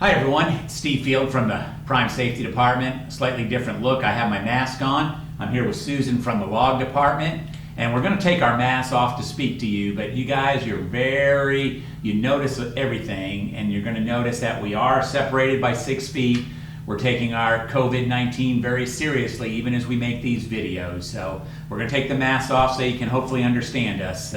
Hi everyone, it's Steve Field from the Prime Safety Department. Slightly different look. I have my mask on. I'm here with Susan from the Log Department, and we're going to take our masks off to speak to you, but you guys, you notice everything, and you're going to notice that we are separated by 6 feet. We're taking our COVID-19 very seriously, even as we make these videos. So we're going to take the masks off so you can hopefully understand us,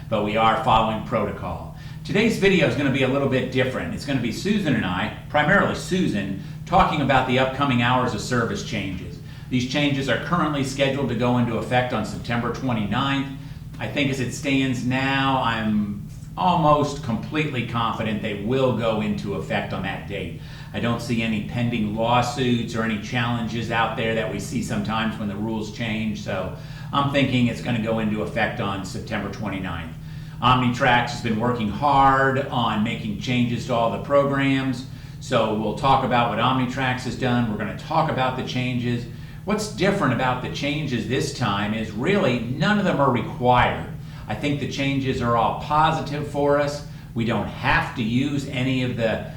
but we are following protocol. Today's video is going to be a little bit different. It's going to be Susan and I, primarily Susan, talking about the upcoming hours of service changes. These changes are currently scheduled to go into effect on September 29th. I think as it stands now, I'm almost completely confident they will go into effect on that date. I don't see any pending lawsuits or any challenges out there that we see sometimes when the rules change, so I'm thinking it's going to go into effect on September 29th. Omnitracs has been working hard on making changes to all the programs, so we'll talk about what Omnitracs has done. We're going to talk about the changes. What's different about the changes this time is really none of them are required. I think the changes are all positive for us. We don't have to use any of the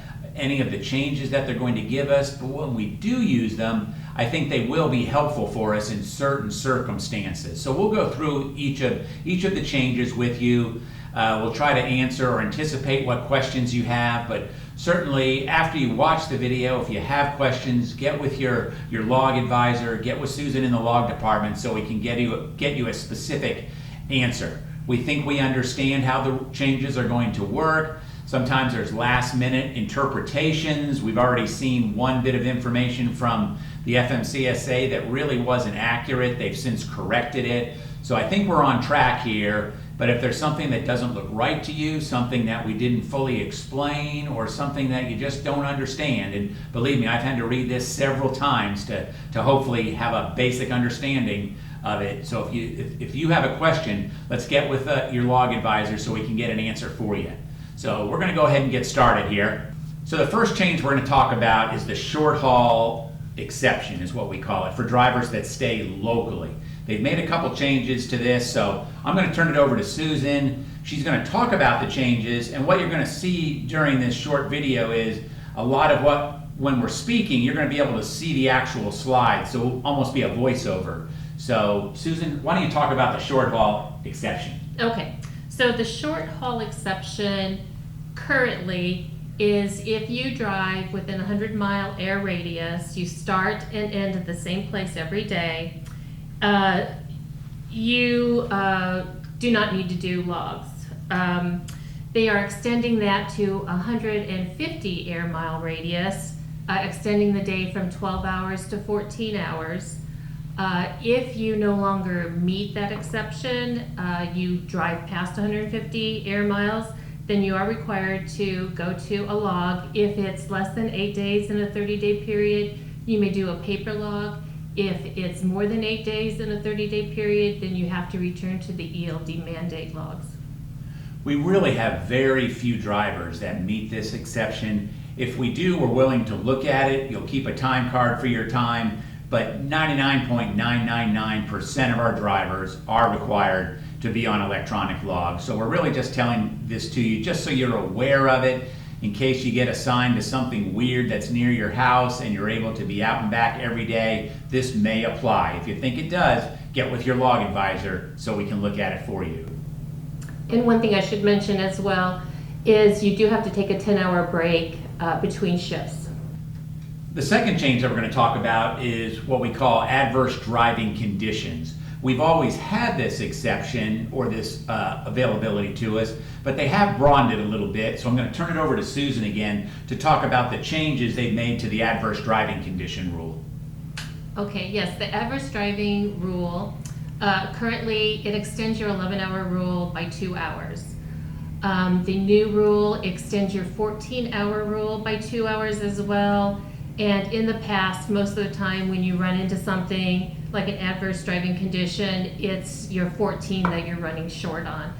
changes that they're going to give us, but when we do use them, I think they will be helpful for us in certain circumstances. So we'll go through each of the changes with you. We'll try to answer or anticipate what questions you have, but certainly after you watch the video, if you have questions, get with your log advisor, get with Susan in the log department so we can get you a specific answer. We think we understand how the changes are going to work. Sometimes there's last minute interpretations. We've already seen one bit of information from the FMCSA that really wasn't accurate. They've since corrected it. So I think we're on track here, but if there's something that doesn't look right to you, something that we didn't fully explain, or something that you just don't understand, and believe me, I've had to read this several times to hopefully have a basic understanding of it. So if you have a question, let's get with your log advisor so we can get an answer for you. So we're going to go ahead and get started here. So the first change we're going to talk about is the short haul exception, is what we call it, for drivers that stay locally. They've made a couple changes to this, so I'm going to turn it over to Susan. She's going to talk about the changes, and what you're going to see during this short video is a lot of when we're speaking, you're going to be able to see the actual slides, so it'll almost be a voiceover. So Susan, why don't you talk about the short haul exception? Okay, so the short haul exception currently is if you drive within a 100-mile air radius, you start and end at the same place every day, you do not need to do logs. They are extending that to 150 air mile radius, extending the day from 12 hours to 14 hours. If you no longer meet that exception, you drive past 150 air miles, then you are required to go to a log. If it's less than 8 days in a 30-day period, you may do a paper log. If it's more than 8 days in a 30-day period, then you have to return to the ELD mandate logs. We really have very few drivers that meet this exception. If we do, we're willing to look at it. You'll keep a time card for your time, but 99.999% of our drivers are required to be on electronic logs. So we're really just telling this to you just so you're aware of it, in case you get assigned to something weird that's near your house and you're able to be out and back every day. This may apply. If you think it does, get with your log advisor so we can look at it for you. And one thing I should mention as well is you do have to take a 10-hour break between shifts. The second change that we're going to talk about is what we call adverse driving conditions. We've always had this exception or this availability to us, but they have broadened it a little bit. So I'm going to turn it over to Susan again to talk about the changes they've made to the adverse driving condition rule. Okay, yes, the adverse driving rule, currently it extends your 11-hour rule by 2 hours. The new rule extends your 14-hour rule by 2 hours as well. And in the past, most of the time when you run into something like an adverse driving condition, it's your 14 that you're running short on.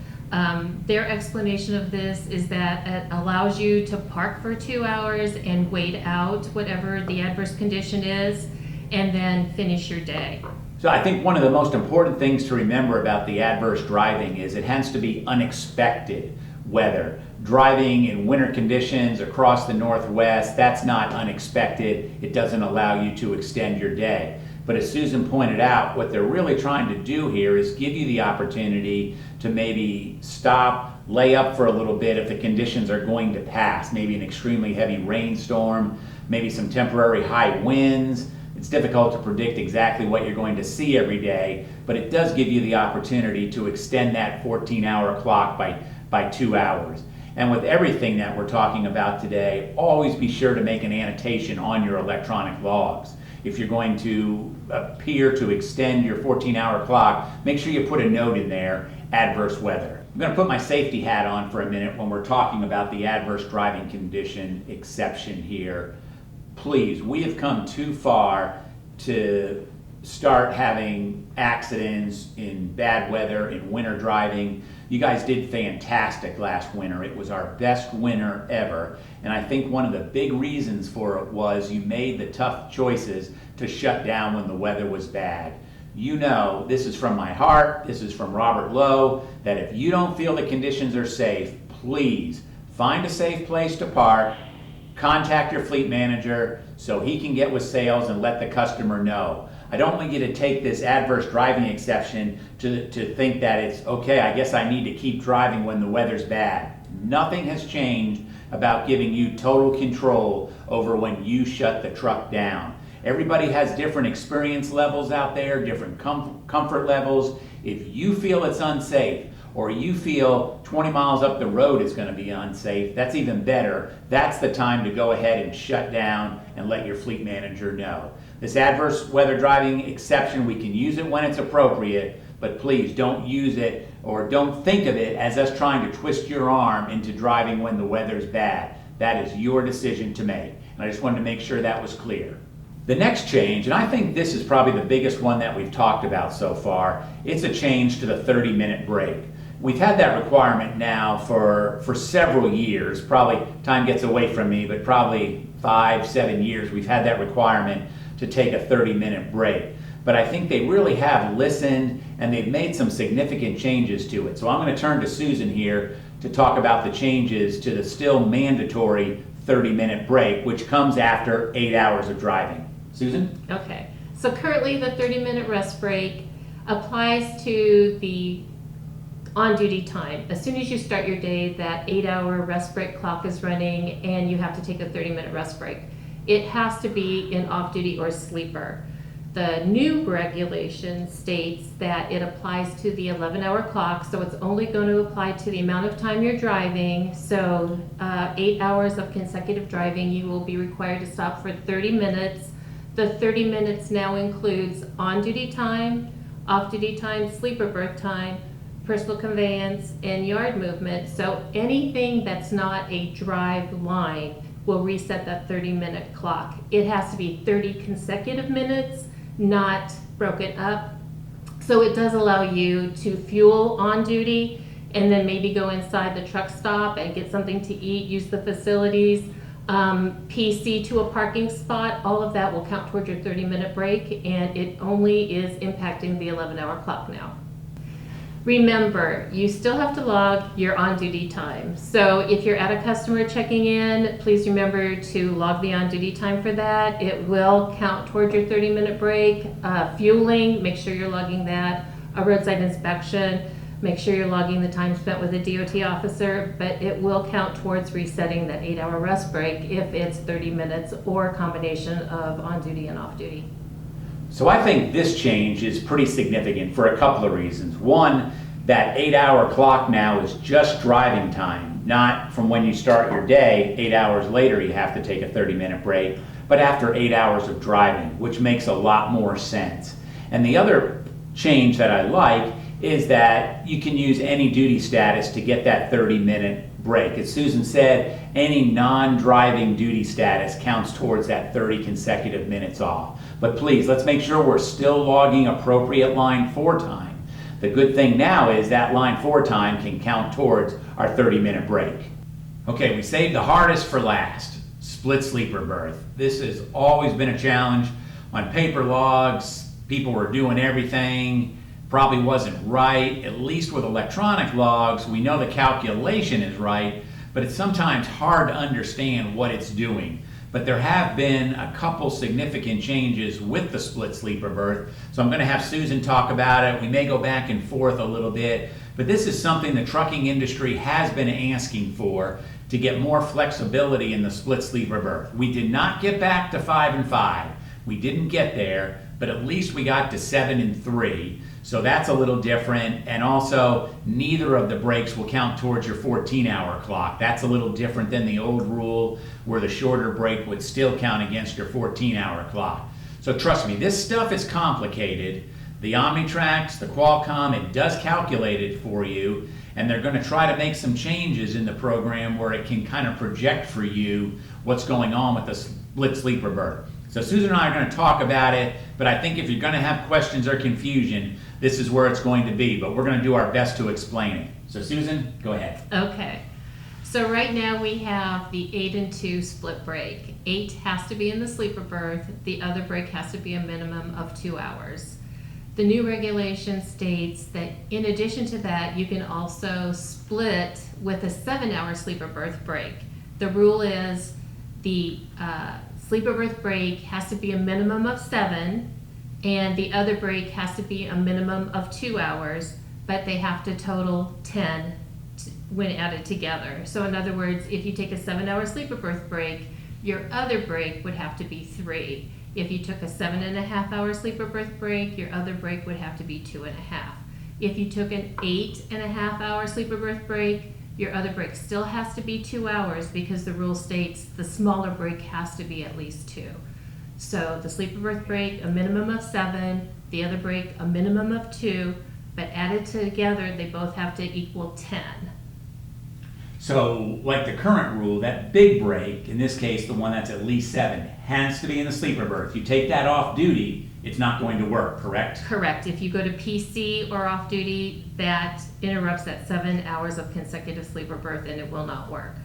Their explanation of this is that it allows you to park for 2 hours and wait out whatever the adverse condition is, and then finish your day. So I think one of the most important things to remember about the adverse driving is it has to be unexpected. weather. Driving in winter conditions across the Northwest, that's not unexpected. It doesn't allow you to extend your day. But as Susan pointed out, what they're really trying to do here is give you the opportunity to maybe stop, lay up for a little bit if the conditions are going to pass. Maybe an extremely heavy rainstorm, maybe some temporary high winds. It's difficult to predict exactly what you're going to see every day, but it does give you the opportunity to extend that 14-hour clock by 2 hours. And with everything that we're talking about today, always be sure to make an annotation on your electronic logs. If you're going to appear to extend your 14-hour clock, make sure you put a note in there, adverse weather. I'm going to put my safety hat on for a minute when we're talking about the adverse driving condition exception here. Please, we have come too far to start having accidents in bad weather, in winter driving. You guys did fantastic last winter. It was our best winter ever. And I think one of the big reasons for it was you made the tough choices to shut down when the weather was bad. You know, this is from my heart, this is from Robert Lowe, that if you don't feel the conditions are safe, please find a safe place to park, contact your fleet manager so he can get with sales and let the customer know. I don't want you to take this adverse driving exception to think that it's okay, I guess I need to keep driving when the weather's bad. Nothing has changed about giving you total control over when you shut the truck down. Everybody has different experience levels out there, different comfort levels. If you feel it's unsafe, or you feel 20 miles up the road is going to be unsafe, that's even better. That's the time to go ahead and shut down and let your fleet manager know. This adverse weather driving exception, we can use it when it's appropriate, but please don't use it or don't think of it as us trying to twist your arm into driving when the weather's bad. That is your decision to make. And I just wanted to make sure that was clear. The next change, and I think this is probably the biggest one that we've talked about so far, it's a change to the 30-minute break. We've had that requirement now for several years. Probably time gets away from me, but probably 5-7 years we've had that requirement to take a 30-minute break. But I think they really have listened and they've made some significant changes to it. So I'm going to turn to Susan here to talk about the changes to the still mandatory 30-minute break, which comes after 8 hours of driving. Susan? Okay, so currently the 30-minute rest break applies to the on-duty time. As soon as you start your day, that 8-hour rest break clock is running and you have to take a 30-minute rest break. It has to be in off-duty or sleeper. The new regulation states that it applies to the 11-hour clock, so it's only going to apply to the amount of time you're driving. So 8 hours of consecutive driving, you will be required to stop for 30 minutes. The 30 minutes now includes on-duty time, off-duty time, sleeper berth time, personal conveyance, and yard movement. So anything that's not a drive line will reset that 30-minute clock. It has to be 30 consecutive minutes, not broken up. So it does allow you to fuel on duty and then maybe go inside the truck stop and get something to eat, use the facilities, PC to a parking spot. All of that will count towards your 30-minute break, and it only is impacting the 11-hour clock now. Remember, you still have to log your on-duty time. So if you're at a customer checking in, please remember to log the on-duty time for that. It will count towards your 30-minute break. Fueling, make sure you're logging that. A roadside inspection, make sure you're logging the time spent with a DOT officer, but it will count towards resetting that 8-hour rest break if it's 30 minutes or a combination of on-duty and off-duty. So I think this change is pretty significant for a couple of reasons. One, that 8-hour clock now is just driving time, not from when you start your day, 8 hours later you have to take a 30-minute break, but after 8 hours of driving, which makes a lot more sense. And the other change that I like is that you can use any duty status to get that 30-minute break. As Susan said, any non-driving duty status counts towards that 30 consecutive minutes off. But please, let's make sure we're still logging appropriate line 4 time. The good thing now is that line 4 time can count towards our 30-minute break. Okay, we saved the hardest for last, split sleeper berth. This has always been a challenge. On paper logs, people were doing everything. probably wasn't right. At least with electronic logs, we know the calculation is right, but it's sometimes hard to understand what it's doing. But there have been a couple significant changes with the split sleeper berth, so I'm going to have Susan talk about it. We may go back and forth a little bit, but this is something the trucking industry has been asking for, to get more flexibility in the split sleeper berth. We did not get back to 5 and 5. We didn't get there, but at least we got to 7 and 3. So that's a little different. And also, neither of the breaks will count towards your 14-hour clock. That's a little different than the old rule where the shorter break would still count against your 14-hour clock. So trust me, this stuff is complicated. The Omnitrax, the Qualcomm, it does calculate it for you. And they're going to try to make some changes in the program where it can kind of project for you what's going on with the split sleeper berth. So Susan and I are going to talk about it, but I think if you're going to have questions or confusion, this is where it's going to be. But we're going to do our best to explain it. So Susan, go ahead. Okay. So right now we have the 8 and 2 split break. 8 has to be in the sleeper berth. The other break has to be a minimum of 2 hours. The new regulation states that in addition to that, you can also split with a 7-hour sleeper berth break. The rule is the sleeper berth break has to be a minimum of 7, and the other break has to be a minimum of 2 hours, but they have to total 10 when added together. So in other words, if you take a 7-hour sleeper berth break, your other break would have to be 3. If you took a 7.5-hour sleeper berth break, your other break would have to be 2.5. If you took an 8.5-hour sleeper berth break, your other break still has to be 2 hours because the rule states the smaller break has to be at least 2. So the sleeper berth break, a minimum of 7, the other break, a minimum of 2, but added together, they both have to equal 10. So, like the current rule, that big break, in this case the one that's at least 7, has to be in the sleeper berth. You take that off duty, it's not going to work, correct? Correct. If you go to PC or off duty, that interrupts that 7 hours of consecutive sleeper berth and it will not work.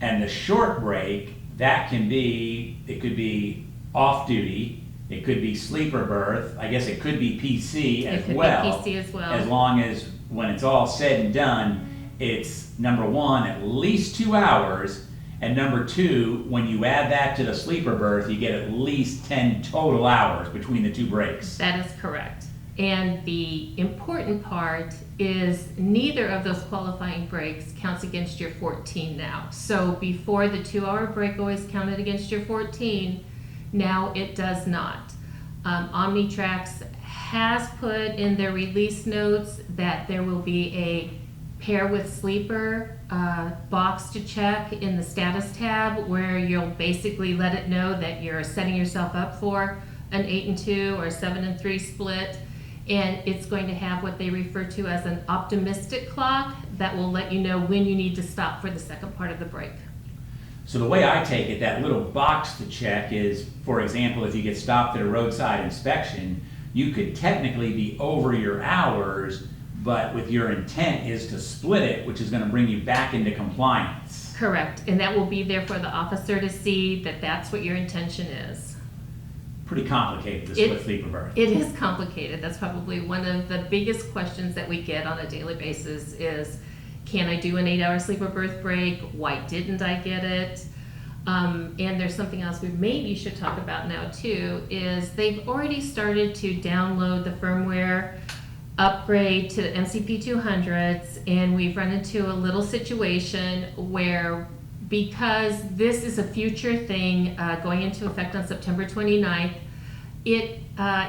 And the short break, that can be, it could be off duty, it could be sleeper berth, I guess it could be PC as well. It could be PC as well. As long as when it's all said and done, it's number 1, at least 2 hours, and number 2, when you add that to the sleeper berth, you get at least 10 total hours between the 2 breaks. That is correct. And the important part is neither of those qualifying breaks counts against your 14 now. So before the 2-hour break always counted against your 14, now it does not. Omnitrax has put in their release notes that there will be a pair with sleeper box to check in the status tab where you'll basically let it know that you're setting yourself up for an 8 and 2 or 7 and 3 split, and it's going to have what they refer to as an optimistic clock that will let you know when you need to stop for the second part of the break. So the way I take it, that little box to check is, for example, if you get stopped at a roadside inspection, you could technically be over your hours, but with your intent is to split it, which is going to bring you back into compliance. Correct, and that will be there for the officer to see that that's what your intention is. Pretty complicated, the split sleeper berth. It is complicated. That's probably one of the biggest questions that we get on a daily basis is, can I do an 8-hour sleeper berth break? Why didn't I get it? And there's something else we maybe should talk about now too, is they've already started to download the firmware upgrade to the MCP 200s, and we've run into a little situation where, because this is a future thing going into effect on September 29th, it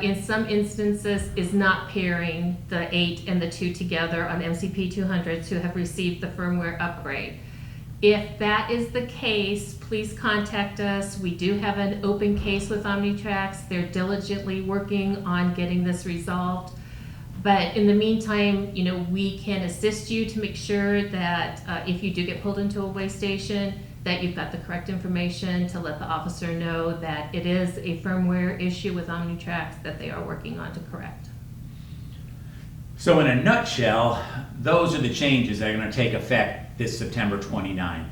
in some instances is not pairing the 8 and the 2 together on MCP 200s who have received the firmware upgrade. If that is the case, please contact us. We do have an open case with Omnitrax. They're diligently working on getting this resolved. But in the meantime, you know, we can assist you to make sure that if you do get pulled into a weigh station, that you've got the correct information to let the officer know that it is a firmware issue with Omnitrax that they are working on to correct. So in a nutshell, those are the changes that are going to take effect this September 29th.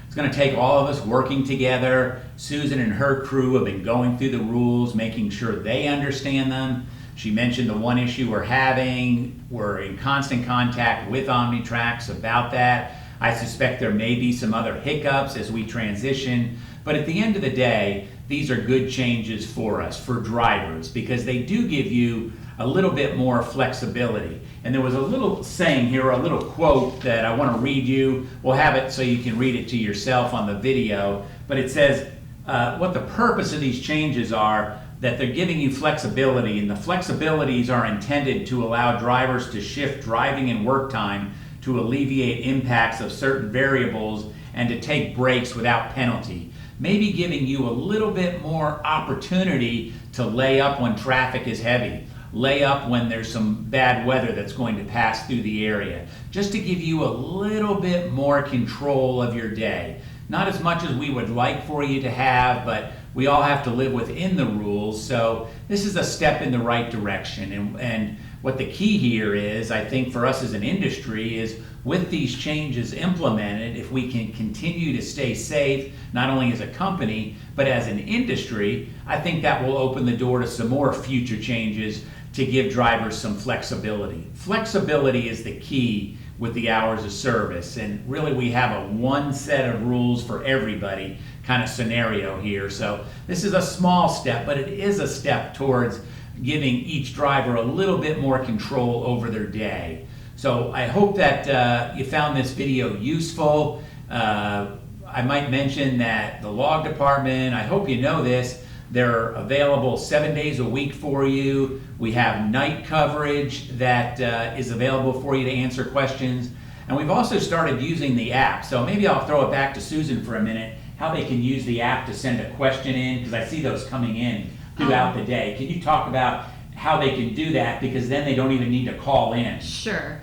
It's going to take all of us working together. Susan and her crew have been going through the rules, making sure they understand them. She mentioned the one issue we're having. We're in constant contact with Omnitrax about that. I suspect there may be some other hiccups as we transition, but at the end of the day, these are good changes for us, for drivers, because they do give you a little bit more flexibility. And there was a little saying here, a little quote that I want to read you. We'll have it so you can read it to yourself on the video, but it says what the purpose of these changes are, that they're giving you flexibility, and the flexibilities are intended to allow drivers to shift driving and work time to alleviate impacts of certain variables and to take breaks without penalty. Maybe giving you a little bit more opportunity to lay up when traffic is heavy, lay up when there's some bad weather that's going to pass through the area, just to give you a little bit more control of your day. Not as much as we would like for you to have, but we all have to live within the rules, so this is a step in the right direction. And what the key here is, I think for us as an industry, is with these changes implemented, if we can continue to stay safe, not only as a company, but as an industry, I think that will open the door to some more future changes to give drivers some flexibility. Flexibility is the key with the hours of service, and really we have a one set of rules for everybody kind of scenario here. So this is a small step, but it is a step towards giving each driver a little bit more control over their day. So I hope that you found this video useful. I might mention that the log department, I hope you know this, they're available 7 days a week for you. We have night coverage that is available for you to answer questions. And we've also started using the app. So maybe I'll throw it back to Susan for a minute, how they can use the app to send a question in, because I see those coming in throughout the day. Can you talk about how they can do that, because then they don't even need to call in? Sure.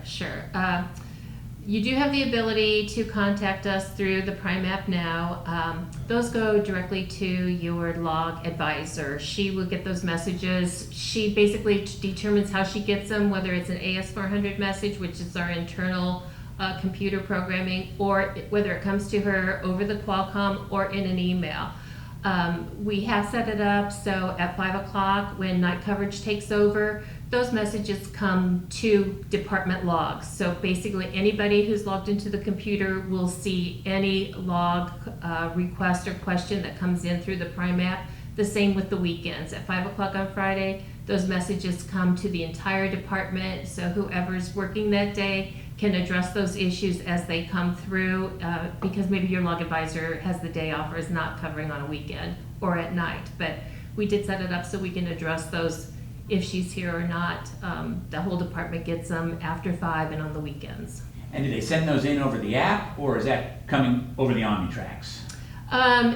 You do have the ability to contact us through the Prime app now. Those go directly to your log advisor. She will get those messages. She basically determines how she gets them, whether it's an AS400 message, which is our internal computer programming, or whether it comes to her over the Qualcomm or in an email. We have set it up so at 5 o'clock when night coverage takes over, those messages come to department logs. So basically anybody who's logged into the computer will see any log request or question that comes in through the Prime app. The same with the weekends. At 5 o'clock on Friday, those messages come to the entire department, so whoever's working that day can address those issues as they come through, because maybe your log advisor has the day off or is not covering on a weekend or at night. But we did set it up so we can address those if she's here or not. The whole department gets them after 5 and on the weekends. And do they send those in over the app, or is that coming over the Omnitrax?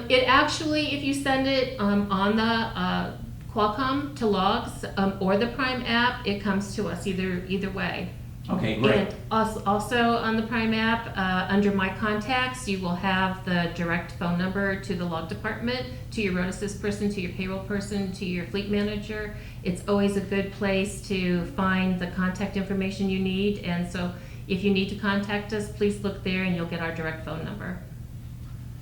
It actually, if you send it on the Qualcomm to logs or the Prime app, it comes to us either way. Okay, great. And also on the Prime app, under My Contacts, you will have the direct phone number to the log department, to your road assist person, to your payroll person, to your fleet manager. It's always a good place to find the contact information you need. And so if you need to contact us, please look there and you'll get our direct phone number.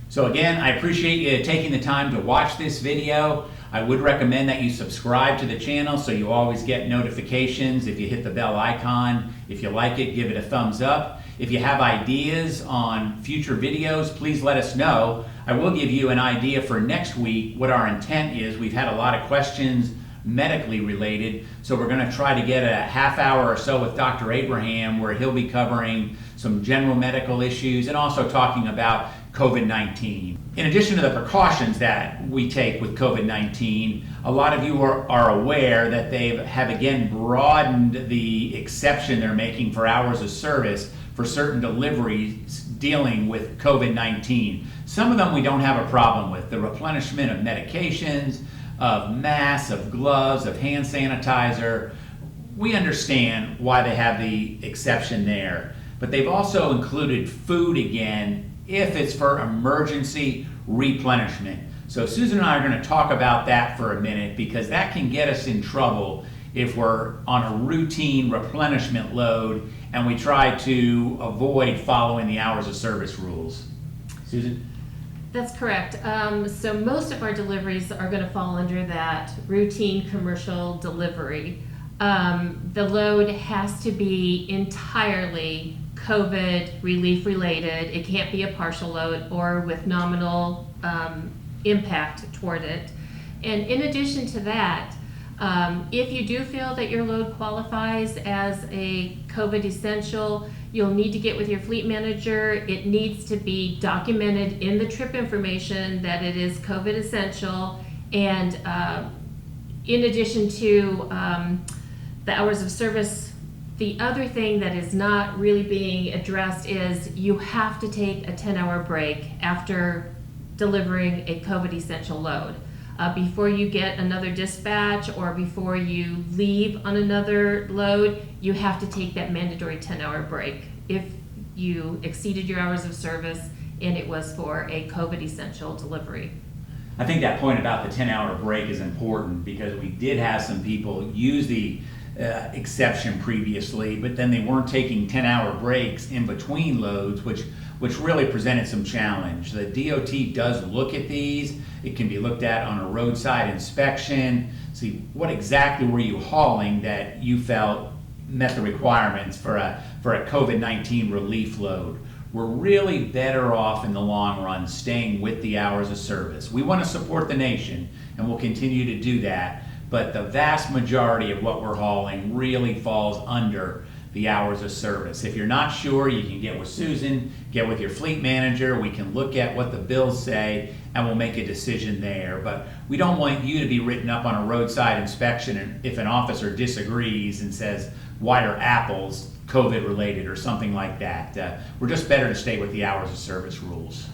So again, I appreciate you taking the time to watch this video. I would recommend that you subscribe to the channel so you always get notifications if you hit the bell icon. If you like it, give it a thumbs up. If you have ideas on future videos, please let us know. I will give you an idea for next week what our intent is. We've had a lot of questions medically related, so we're going to try to get a half hour or so with Dr. Abraham where he'll be covering some general medical issues and also talking about COVID-19. In addition to the precautions that we take with COVID-19, a lot of you are aware that they have again broadened the exception they're making for hours of service for certain deliveries dealing with COVID-19. Some of them we don't have a problem with. The replenishment of medications, of masks, of gloves, of hand sanitizer. We understand why they have the exception there. But they've also included food again if it's for emergency replenishment. So Susan and I are going to talk about that for a minute, because that can get us in trouble if we're on a routine replenishment load and we try to avoid following the hours of service rules. Susan? That's correct. So most of our deliveries are going to fall under that routine commercial delivery. The load has to be entirely COVID relief related. It can't be a partial load or with nominal impact toward it. And in addition to that, if you do feel that your load qualifies as a COVID essential, you'll need to get with your fleet manager. It needs to be documented in the trip information that it is COVID essential. And in addition to the hours of service, the other thing that is not really being addressed is you have to take a 10-hour break after delivering a COVID essential load. Before you get another dispatch or before you leave on another load, you have to take that mandatory 10-hour break if you exceeded your hours of service and it was for a COVID essential delivery. I think that point about the 10-hour break is important because we did have some people use the exception previously, but then they weren't taking 10-hour breaks in between loads, which really presented some challenge. The DOT does look at these. It can be looked at on a roadside inspection, see what exactly were you hauling that you felt met the requirements for a COVID-19 relief load. We're really better off in the long run staying with the hours of service. We want to support the nation, and we'll continue to do that, but the vast majority of what we're hauling really falls under the hours of service. If you're not sure, you can get with Susan, get with your fleet manager. We can look at what the bills say and we'll make a decision there. But we don't want you to be written up on a roadside inspection and if an officer disagrees and says, why are apples COVID related or something like that. We're just better to stay with the hours of service rules.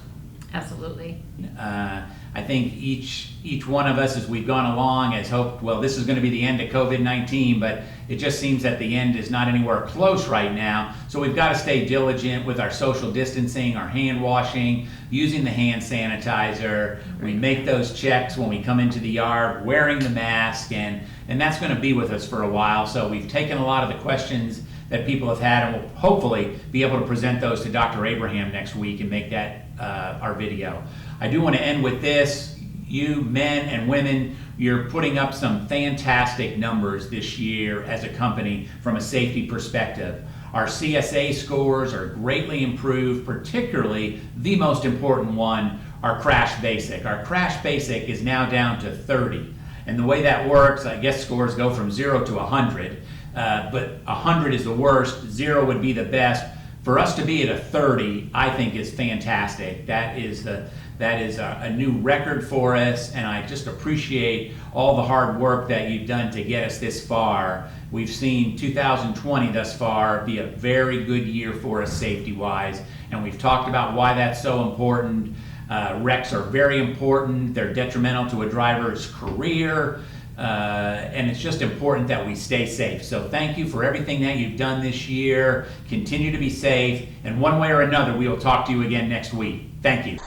Absolutely. I think each one of us as we've gone along has hoped, well, this is going to be the end of COVID-19, but it just seems that the end is not anywhere close right now. So we've got to stay diligent with our social distancing, our hand washing, using the hand sanitizer. We make those checks when we come into the yard, wearing the mask, and that's going to be with us for a while. So we've taken a lot of the questions that people have had, and we'll hopefully be able to present those to Dr. Abraham next week and make that our video. I do want to end with this. You men and women, you're putting up some fantastic numbers this year as a company from a safety perspective. Our CSA scores are greatly improved, particularly the most important one, our crash basic. Our crash basic is now down to 30. And the way that works, I guess scores go from 0 to 100. But 100 is the worst, 0 would be the best. For us to be at a 30, I think is fantastic. That is a new record for us, and I just appreciate all the hard work that you've done to get us this far. We've seen 2020 thus far be a very good year for us safety-wise, and we've talked about why that's so important. Wrecks are very important. They're detrimental to a driver's career. And it's just important that we stay safe. So thank you for everything that you've done this year. Continue to be safe. And one way or another, we will talk to you again next week. Thank you.